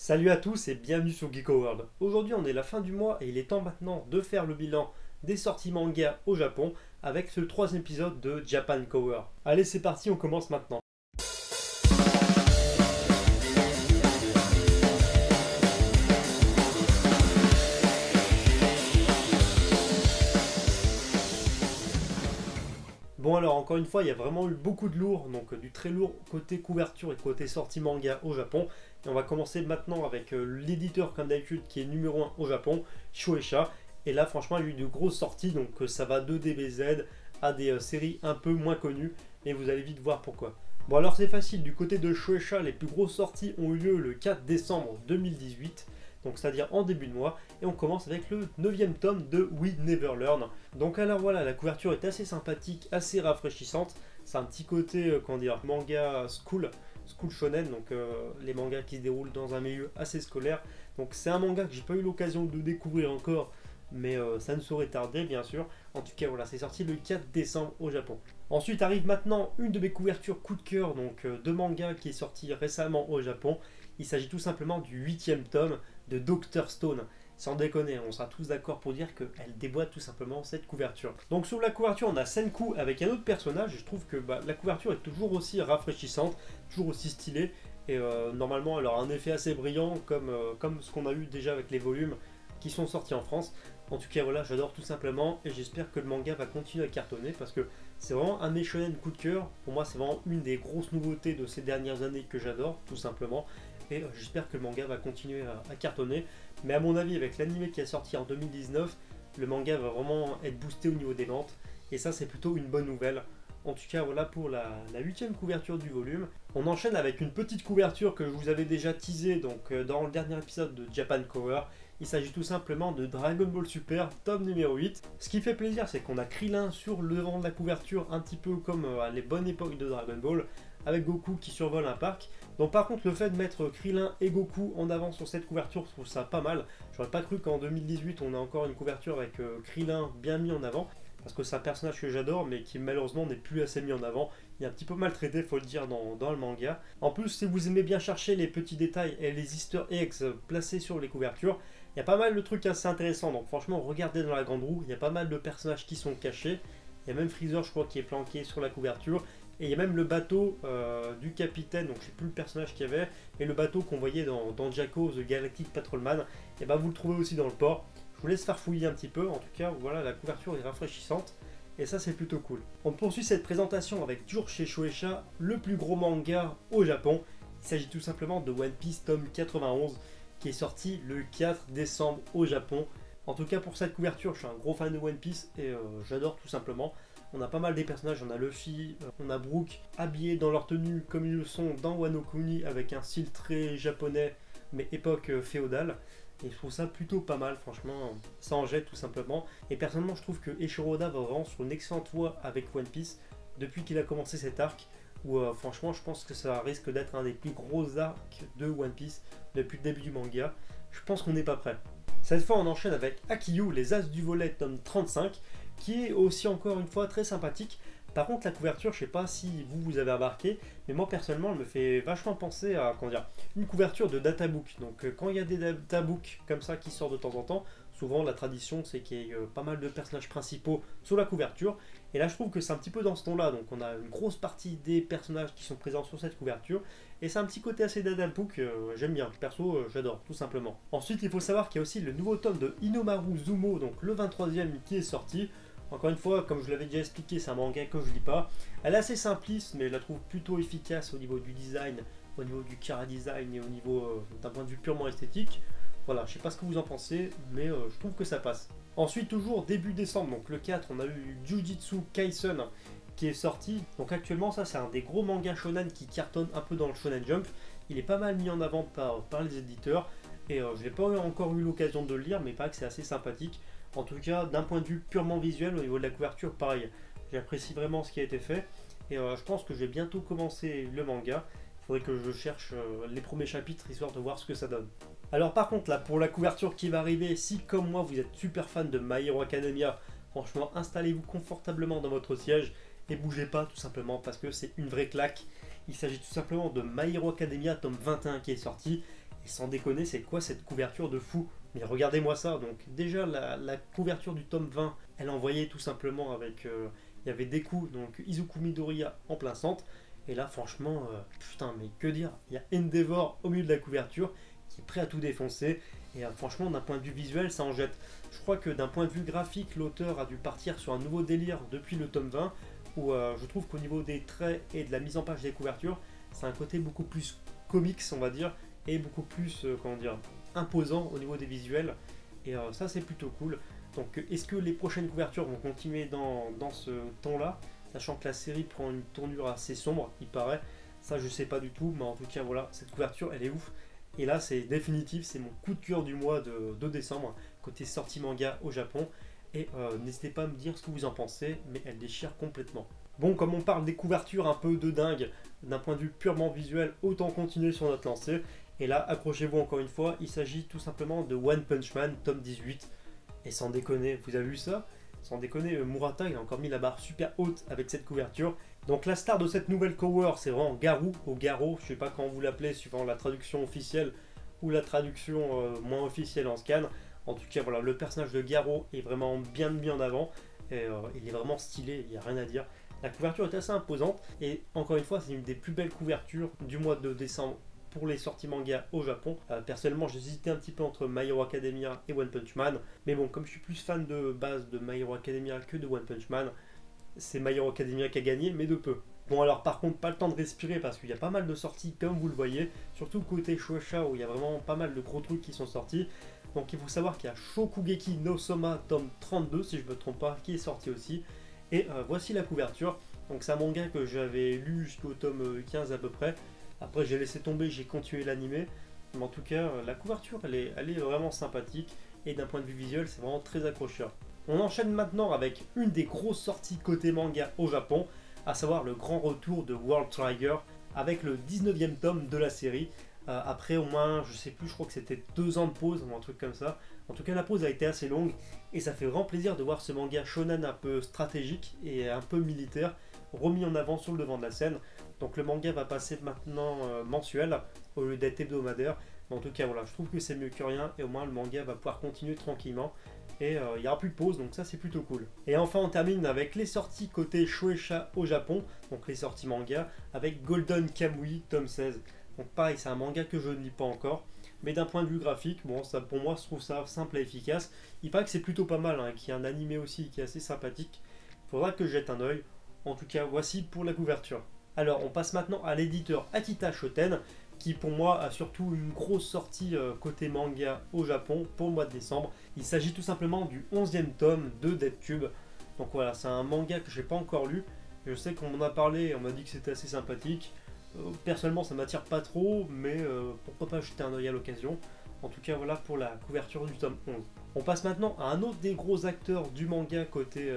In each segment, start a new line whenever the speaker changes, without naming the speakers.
Salut à tous et bienvenue sur Geeko World. Aujourd'hui on est la fin du mois et il est temps maintenant de faire le bilan des sorties manga au Japon avec ce troisième épisode de Japan Cover. Allez c'est parti, on commence maintenant. Bon alors encore une fois il y a vraiment eu beaucoup de lourd, donc du très lourd côté couverture et côté sortie manga au Japon. Et on va commencer maintenant avec l'éditeur comme d'habitude qui est numéro 1 au Japon, Shueisha. Et là franchement il y a eu de grosses sorties, donc ça va de DBZ à des séries un peu moins connues. Et vous allez vite voir pourquoi. Bon alors c'est facile, du côté de Shueisha les plus grosses sorties ont eu lieu le 4 décembre 2018. Donc c'est-à-dire en début de mois, et on commence avec le 9e tome de We Never Learn. Donc alors voilà, la couverture est assez sympathique, assez rafraîchissante, c'est un petit côté, comment dire, manga school shonen, donc les mangas qui se déroulent dans un milieu assez scolaire. Donc c'est un manga que j'ai pas eu l'occasion de découvrir encore, mais ça ne saurait tarder bien sûr. En tout cas voilà, c'est sorti le 4 décembre au Japon. Ensuite arrive maintenant une de mes couvertures coup de cœur, donc de manga qui est sorti récemment au Japon. Il s'agit tout simplement du 8e tome de Dr Stone. Sans déconner, on sera tous d'accord pour dire qu'elle déboîte tout simplement cette couverture. Donc sur la couverture, on a Senku avec un autre personnage. Et je trouve que la couverture est toujours aussi rafraîchissante, toujours aussi stylée. Et normalement, elle aura un effet assez brillant, comme ce qu'on a eu déjà avec les volumes qui sont sortis en France. En tout cas, voilà, j'adore tout simplement. Et j'espère que le manga va continuer à cartonner parce que c'est vraiment un shonen coup de cœur. Pour moi, c'est vraiment une des grosses nouveautés de ces dernières années que j'adore, tout simplement. Et j'espère que le manga va continuer à cartonner. Mais à mon avis, avec l'anime qui est sorti en 2019, le manga va vraiment être boosté au niveau des ventes. Et ça, c'est plutôt une bonne nouvelle. En tout cas, voilà pour la 8e couverture du volume. On enchaîne avec une petite couverture que je vous avais déjà teasée donc, dans le dernier épisode de Japan Cover. Il s'agit tout simplement de Dragon Ball Super, tome numéro 8. Ce qui fait plaisir, c'est qu'on a Krillin sur le devant de la couverture, un petit peu comme à les bonnes époques de Dragon Ball, avec Goku qui survole un parc. Donc par contre le fait de mettre Krillin et Goku en avant sur cette couverture, je trouve ça pas mal. J'aurais pas cru qu'en 2018 on a encore une couverture avec Krillin bien mis en avant, parce que c'est un personnage que j'adore mais qui malheureusement n'est plus assez mis en avant. Il est un petit peu maltraité, faut le dire, dans le manga. En plus, si vous aimez bien chercher les petits détails et les easter eggs placés sur les couvertures, il y a pas mal de trucs assez intéressants. Donc franchement, regardez dans la grande roue, il y a pas mal de personnages qui sont cachés. Il y a même Freezer, je crois, qui est planqué sur la couverture. Et il y a même le bateau du capitaine, donc je sais plus le personnage qu'il y avait, et le bateau qu'on voyait dans Jacko, The Galactic Patrolman, et bah vous le trouvez aussi dans le port. Je vous laisse faire fouiller un petit peu, en tout cas voilà, la couverture est rafraîchissante, et ça c'est plutôt cool. On poursuit cette présentation avec toujours chez Shueisha, le plus gros manga au Japon. Il s'agit tout simplement de One Piece tome 91, qui est sorti le 4 décembre au Japon. En tout cas pour cette couverture, je suis un gros fan de One Piece, et j'adore tout simplement. On a pas mal des personnages, on a Luffy, on a Brook, habillés dans leur tenue comme ils le sont dans Wano Kuni, avec un style très japonais, mais époque féodale. Et je trouve ça plutôt pas mal, franchement, ça en jette tout simplement. Et personnellement, je trouve que Eiichiro Oda va vraiment sur une excellente voie avec One Piece, depuis qu'il a commencé cet arc, où franchement, je pense que ça risque d'être un des plus gros arcs de One Piece depuis le début du manga. Je pense qu'on n'est pas prêt. Cette fois, on enchaîne avec Haikyuu, les As du Volet, tome 35, qui est aussi encore une fois très sympathique. Par contre la couverture, je sais pas si vous avez remarqué, mais moi personnellement elle me fait vachement penser à une couverture de databook. Donc quand il y a des databooks comme ça qui sortent de temps en temps, souvent la tradition c'est qu'il y ait pas mal de personnages principaux sur la couverture. Et là je trouve que c'est un petit peu dans ce ton-là, donc on a une grosse partie des personnages qui sont présents sur cette couverture. Et c'est un petit côté assez databook, j'aime bien, perso j'adore tout simplement. Ensuite il faut savoir qu'il y a aussi le nouveau tome de Inomaru Zumo, donc le 23e qui est sorti. Encore une fois, comme je l'avais déjà expliqué, c'est un manga que je lis pas. Elle est assez simpliste, mais je la trouve plutôt efficace au niveau du design, au niveau du chara design et au niveau d'un point de vue purement esthétique. Voilà, je sais pas ce que vous en pensez, mais je trouve que ça passe. Ensuite, toujours début décembre, donc le 4, on a eu Jujutsu Kaisen qui est sorti. Donc actuellement, ça c'est un des gros mangas shonen qui cartonne un peu dans le Shonen Jump. Il est pas mal mis en avant par les éditeurs, et je n'ai pas encore eu l'occasion de le lire, mais il paraît que c'est assez sympathique. En tout cas, d'un point de vue purement visuel, au niveau de la couverture, pareil. J'apprécie vraiment ce qui a été fait. Et je pense que je vais bientôt commencer le manga. Il faudrait que je cherche les premiers chapitres, histoire de voir ce que ça donne. Alors par contre, là, pour la couverture qui va arriver, si comme moi, vous êtes super fan de My Hero Academia, franchement, installez-vous confortablement dans votre siège et bougez pas, tout simplement, parce que c'est une vraie claque. Il s'agit tout simplement de My Hero Academia, tome 21 qui est sorti. Et sans déconner, c'est quoi cette couverture de fou? Mais regardez-moi ça. Donc déjà la couverture du tome 20, elle envoyait tout simplement avec... il y avait Deku, donc Izuku Midoriya en plein centre. Et là franchement, putain mais que dire? Il y a Endeavor au milieu de la couverture qui est prêt à tout défoncer. Et franchement d'un point de vue visuel ça en jette. Je crois que d'un point de vue graphique, l'auteur a dû partir sur un nouveau délire depuis le tome 20. Où je trouve qu'au niveau des traits et de la mise en page des couvertures, c'est un côté beaucoup plus comics on va dire. Et beaucoup plus, comment dire, imposant au niveau des visuels. Et ça c'est plutôt cool. Donc est-ce que les prochaines couvertures vont continuer dans ce ton-là, sachant que la série prend une tournure assez sombre, il paraît. Ça je sais pas du tout, mais en tout cas voilà, cette couverture elle est ouf. Et là c'est définitif, c'est mon coup de cœur du mois de décembre, côté sortie manga au Japon. Et n'hésitez pas à me dire ce que vous en pensez, mais elle déchire complètement. Bon, comme on parle des couvertures un peu de dingue, d'un point de vue purement visuel, autant continuer sur notre lancée. Et là, accrochez-vous encore une fois, il s'agit tout simplement de One Punch Man, tome 18. Et sans déconner, vous avez vu ça? Sans déconner, Murata, il a encore mis la barre super haute avec cette couverture. Donc la star de cette nouvelle cover, c'est vraiment Garou, ou Garo, je sais pas comment vous l'appelez, suivant la traduction officielle ou la traduction moins officielle en scan. En tout cas, voilà, le personnage de Garo est vraiment bien mis en avant. Et, il est vraiment stylé, il n'y a rien à dire. La couverture est assez imposante. Et encore une fois, c'est une des plus belles couvertures du mois de décembre pour les sorties manga au Japon. Personnellement, j'hésitais un petit peu entre My Hero Academia et One Punch Man. Mais bon, comme je suis plus fan de base de My Hero Academia que de One Punch Man, c'est My Hero Academia qui a gagné, mais de peu. Bon alors par contre pas le temps de respirer parce qu'il y a pas mal de sorties comme vous le voyez, surtout côté Shueisha où il y a vraiment pas mal de gros trucs qui sont sortis. Donc il faut savoir qu'il y a Shokugeki no Soma tome 32 si je ne me trompe pas qui est sorti aussi. Et voici la couverture. Donc c'est un manga que j'avais lu jusqu'au tome 15 à peu près. Après j'ai laissé tomber, j'ai continué l'animé. Mais en tout cas la couverture elle est vraiment sympathique. Et d'un point de vue visuel c'est vraiment très accrocheur. On enchaîne maintenant avec une des grosses sorties côté manga au Japon, à savoir le grand retour de World Trigger avec le 19e tome de la série. Après au moins, je sais plus, je crois que c'était 2 ans de pause ou un truc comme ça. En tout cas la pause a été assez longue et ça fait vraiment plaisir de voir ce manga shonen un peu stratégique et un peu militaire remis en avant sur le devant de la scène. Donc le manga va passer maintenant mensuel au lieu d'être hebdomadaire. Mais en tout cas voilà, je trouve que c'est mieux que rien et au moins le manga va pouvoir continuer tranquillement. Et il n'y aura plus de pause, donc ça c'est plutôt cool. Et enfin on termine avec les sorties côté Shueisha au Japon, donc les sorties manga, avec Golden Kamuy tome 16. Donc pareil, c'est un manga que je ne lis pas encore, mais d'un point de vue graphique, bon ça pour moi je trouve ça simple et efficace. Il paraît que c'est plutôt pas mal, hein, qu'il y a un animé aussi qui est assez sympathique. Il faudra que je jette un oeil. En tout cas voici pour la couverture. Alors on passe maintenant à l'éditeur Akita Shoten, qui pour moi a surtout une grosse sortie côté manga au Japon pour le mois de décembre. Il s'agit tout simplement du 11e tome de Death Cube. Donc voilà, c'est un manga que je n'ai pas encore lu. Je sais qu'on m'en a parlé et on m'a dit que c'était assez sympathique. Personnellement ça m'attire pas trop, mais pourquoi pas jeter un oeil à l'occasion. En tout cas voilà pour la couverture du tome 11. On passe maintenant à un autre des gros acteurs du manga côté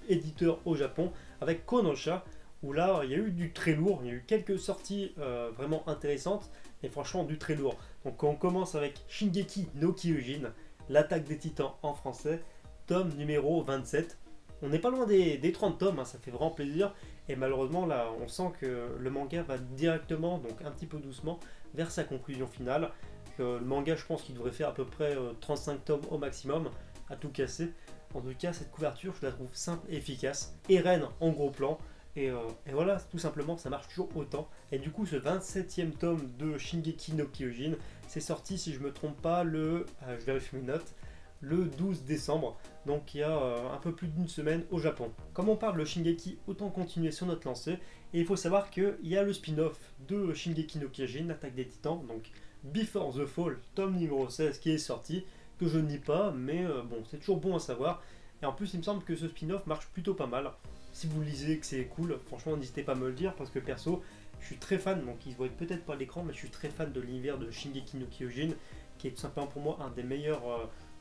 éditeur au Japon, avec Konosha, où là il y a eu du très lourd, il y a eu quelques sorties vraiment intéressantes, et franchement du très lourd. Donc on commence avec Shingeki no Kyojin, l'attaque des titans en français, tome numéro 27. On n'est pas loin des 30 tomes, hein, ça fait vraiment plaisir, et malheureusement là on sent que le manga va directement, donc un petit peu doucement, vers sa conclusion finale. Le manga je pense qu'il devrait faire à peu près 35 tomes au maximum, à tout casser. En tout cas cette couverture je la trouve simple et efficace, Eren en gros plan. Et voilà, tout simplement, ça marche toujours autant. Et du coup, ce 27e tome de Shingeki no Kyojin, c'est sorti, si je me trompe pas, je vérifie mes notes, le 12 décembre. Donc il y a un peu plus d'une semaine au Japon. Comme on parle de Shingeki, autant continuer sur notre lancée. Et il faut savoir qu'il y a le spin-off de Shingeki no Kyojin, l'attaque des titans, donc Before the Fall, tome numéro 16, qui est sorti, que je ne lis pas, mais bon, c'est toujours bon à savoir. Et en plus, il me semble que ce spin-off marche plutôt pas mal. Si vous lisez, que c'est cool, franchement n'hésitez pas à me le dire parce que perso je suis très fan, donc il se voit peut-être pas à l'écran, mais je suis très fan de l'univers de Shingeki no Kyojin, qui est tout simplement pour moi un des meilleurs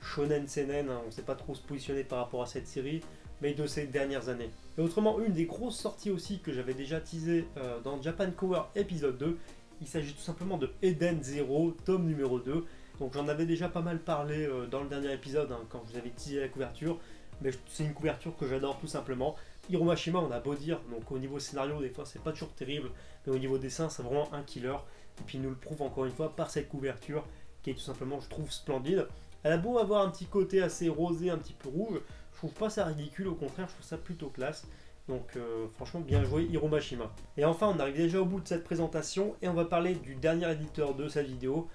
shonen seinen, hein. On ne sait pas trop se positionner par rapport à cette série, mais de ces dernières années. Et autrement, une des grosses sorties aussi que j'avais déjà teasé dans Japan Cover épisode 2, il s'agit tout simplement de Eden Zero, tome numéro 2. Donc j'en avais déjà pas mal parlé dans le dernier épisode, hein, quand je vous avais teasé la couverture, mais c'est une couverture que j'adore tout simplement. Hiro Mashima, on a beau dire, donc au niveau scénario, des fois c'est pas toujours terrible, mais au niveau dessin, c'est vraiment un killer. et puis il nous le prouve encore une fois par cette couverture qui est tout simplement, je trouve, splendide. Elle a beau avoir un petit côté assez rosé, un petit peu rouge, je trouve pas ça ridicule, au contraire je trouve ça plutôt classe. Donc franchement bien joué Hiromashima. Et enfin on arrive déjà au bout de cette présentation et on va parler du dernier éditeur de cette vidéo.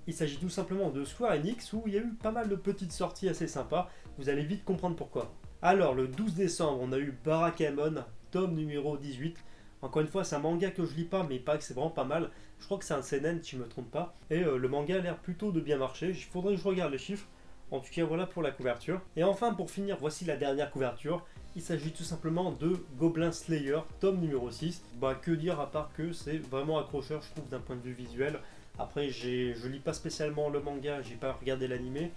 Il s'agit tout simplement de Square Enix où il y a eu pas mal de petites sorties assez sympas, vous allez vite comprendre pourquoi. Alors le 12 décembre on a eu Barakamon, tome numéro 18. Encore une fois c'est un manga que je lis pas mais il paraît que c'est vraiment pas mal. Je crois que c'est un seinen si je me trompe pas. Et le manga a l'air plutôt de bien marcher, il faudrait que je regarde les chiffres. En tout cas voilà pour la couverture. Et enfin pour finir voici la dernière couverture. Il s'agit tout simplement de Goblin Slayer, tome numéro 6. Bah que dire à part que c'est vraiment accrocheur je trouve d'un point de vue visuel. Après je lis pas spécialement le manga, j'ai pas regardé l'animé.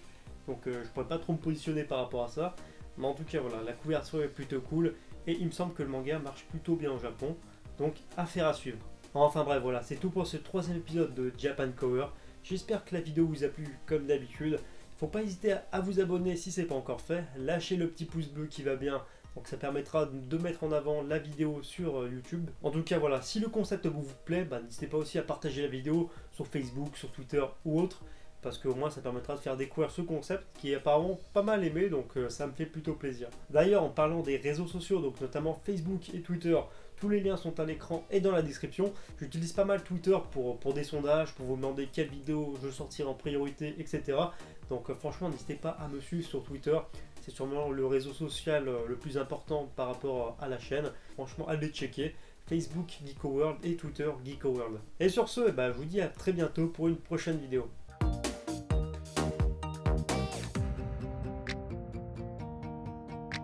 Donc je pourrais pas trop me positionner par rapport à ça. Mais en tout cas voilà, la couverture est plutôt cool. Et il me semble que le manga marche plutôt bien au Japon. Donc affaire à suivre. Enfin bref voilà, c'est tout pour ce troisième épisode de Japan Cover. J'espère que la vidéo vous a plu comme d'habitude. Faut pas hésiter à vous abonner si c'est pas encore fait. Lâchez le petit pouce bleu qui va bien. Donc ça permettra de mettre en avant la vidéo sur YouTube. En tout cas voilà, si le concept vous plaît, bah, n'hésitez pas aussi à partager la vidéo sur Facebook, sur Twitter ou autre. Parce qu'au moins ça permettra de faire découvrir ce concept qui est apparemment pas mal aimé, donc ça me fait plutôt plaisir. D'ailleurs en parlant des réseaux sociaux, donc notamment Facebook et Twitter, tous les liens sont à l'écran et dans la description. J'utilise pas mal Twitter pour des sondages, pour vous demander quelle vidéo je sortirai en priorité, etc. Donc franchement n'hésitez pas à me suivre sur Twitter. C'est sûrement le réseau social le plus important par rapport à la chaîne. Franchement allez checker. Facebook Geeko World et Twitter Geeko World. Et sur ce, bah, je vous dis à très bientôt pour une prochaine vidéo.